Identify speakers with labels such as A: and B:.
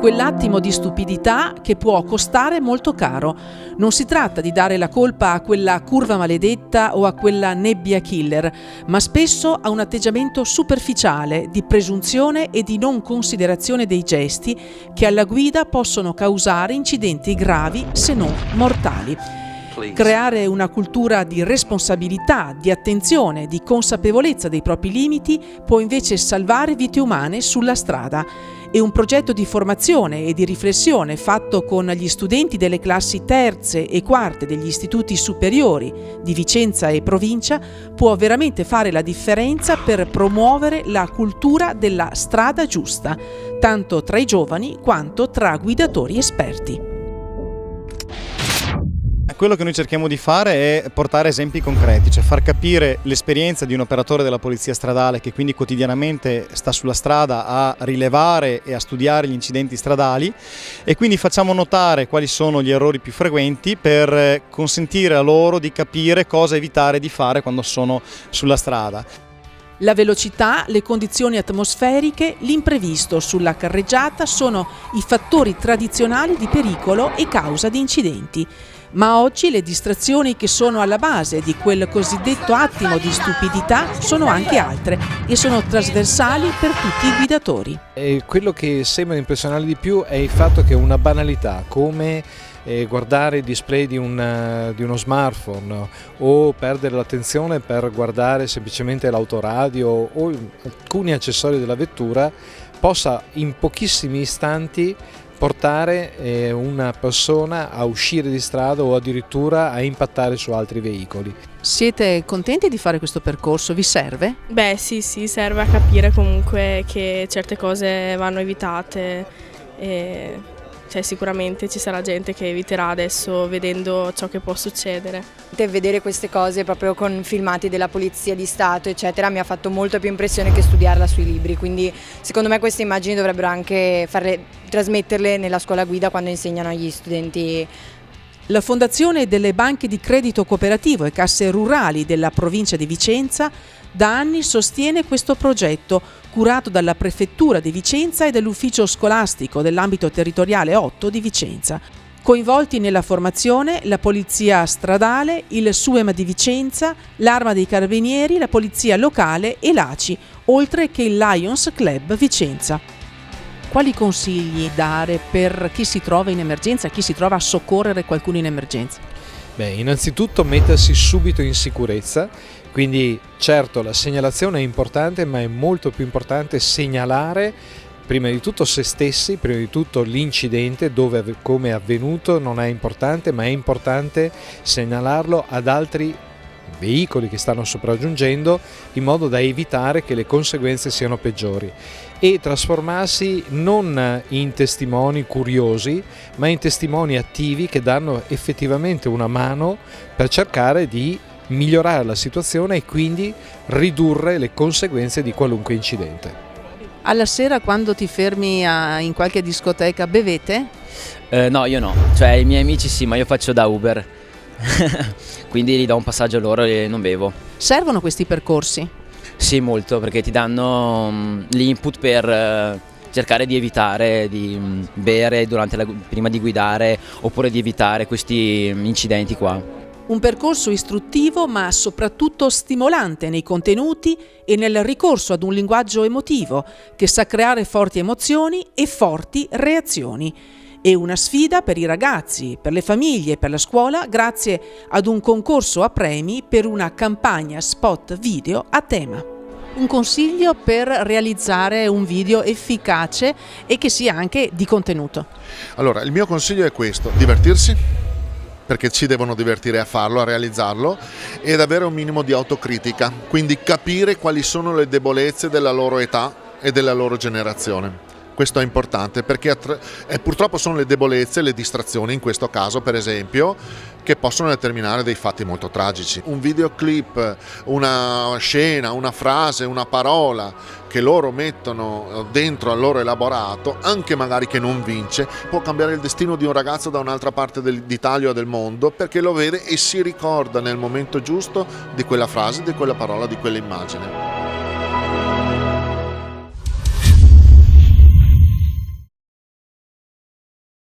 A: quell'attimo di stupidità che può costare molto caro. Non si tratta di dare la colpa a quella curva maledetta o a quella nebbia killer, ma spesso a un atteggiamento superficiale di presunzione e di non considerazione dei gesti che alla guida possono causare incidenti gravi se non mortali. Creare una cultura di responsabilità, di attenzione, di consapevolezza dei propri limiti può invece salvare vite umane sulla strada. E un progetto di formazione e di riflessione fatto con gli studenti delle classi terze e quarte degli istituti superiori di Vicenza e provincia può veramente fare la differenza per promuovere la cultura della strada giusta, tanto tra i giovani quanto tra guidatori esperti.
B: Quello che noi cerchiamo di fare è portare esempi concreti, cioè far capire l'esperienza di un operatore della polizia stradale che quindi quotidianamente sta sulla strada a rilevare e a studiare gli incidenti stradali, e quindi facciamo notare quali sono gli errori più frequenti per consentire a loro di capire cosa evitare di fare quando sono sulla strada.
A: La velocità, le condizioni atmosferiche, l'imprevisto sulla carreggiata sono i fattori tradizionali di pericolo e causa di incidenti. Ma oggi le distrazioni che sono alla base di quel cosiddetto attimo di stupidità sono anche altre e sono trasversali per tutti i guidatori.
C: E quello che sembra impressionare di più è il fatto che una banalità come guardare il display di uno smartphone o perdere l'attenzione per guardare semplicemente l'autoradio o alcuni accessori della vettura possa in pochissimi istanti portare una persona a uscire di strada o addirittura a impattare su altri veicoli.
A: Siete contenti di fare questo percorso? Vi serve?
D: Beh sì, serve a capire comunque che certe cose vanno evitate e sicuramente ci sarà gente che eviterà adesso vedendo ciò che può succedere.
E: Vedere queste cose proprio con filmati della Polizia di Stato eccetera mi ha fatto molto più impressione che studiarla sui libri, quindi secondo me queste immagini dovrebbero anche trasmetterle nella scuola guida quando insegnano agli studenti.
A: La Fondazione delle Banche di Credito Cooperativo e Casse Rurali della provincia di Vicenza da anni sostiene questo progetto, curato dalla Prefettura di Vicenza e dall'Ufficio Scolastico dell'ambito territoriale 8 di Vicenza. Coinvolti nella formazione la Polizia Stradale, il SUEM di Vicenza, l'Arma dei Carabinieri, la Polizia Locale e l'ACI, oltre che il Lions Club Vicenza. Quali consigli dare per chi si trova in emergenza, chi si trova a soccorrere qualcuno in emergenza?
C: Beh, innanzitutto mettersi subito in sicurezza, quindi certo la segnalazione è importante, ma è molto più importante segnalare prima di tutto se stessi, prima di tutto l'incidente, dove come è avvenuto non è importante, ma è importante segnalarlo ad altri veicoli che stanno sopraggiungendo in modo da evitare che le conseguenze siano peggiori e trasformarsi non in testimoni curiosi ma in testimoni attivi che danno effettivamente una mano per cercare di migliorare la situazione e quindi ridurre le conseguenze di qualunque incidente.
A: Alla sera quando ti fermi in qualche discoteca bevete?
F: No, io no, cioè i miei amici sì, ma io faccio da Uber. Quindi gli do un passaggio a loro e non bevo.
A: Servono questi percorsi?
F: Sì, molto, perché ti danno l'input per cercare di evitare di bere prima di guidare oppure di evitare questi incidenti qua.
A: Un percorso istruttivo ma soprattutto stimolante nei contenuti e nel ricorso ad un linguaggio emotivo che sa creare forti emozioni e forti reazioni. E una sfida per i ragazzi, per le famiglie e per la scuola grazie ad un concorso a premi per una campagna spot video a tema. Un consiglio per realizzare un video efficace e che sia anche di contenuto.
G: Allora, il mio consiglio è questo: divertirsi, perché ci devono divertire a farlo, a realizzarlo, ed avere un minimo di autocritica, quindi capire quali sono le debolezze della loro età e della loro generazione. Questo è importante perché purtroppo sono le debolezze, le distrazioni in questo caso per esempio, che possono determinare dei fatti molto tragici. Un videoclip, una scena, una frase, una parola che loro mettono dentro al loro elaborato, anche magari che non vince, può cambiare il destino di un ragazzo da un'altra parte d'Italia o del mondo, perché lo vede e si ricorda nel momento giusto di quella frase, di quella parola, di quell'immagine.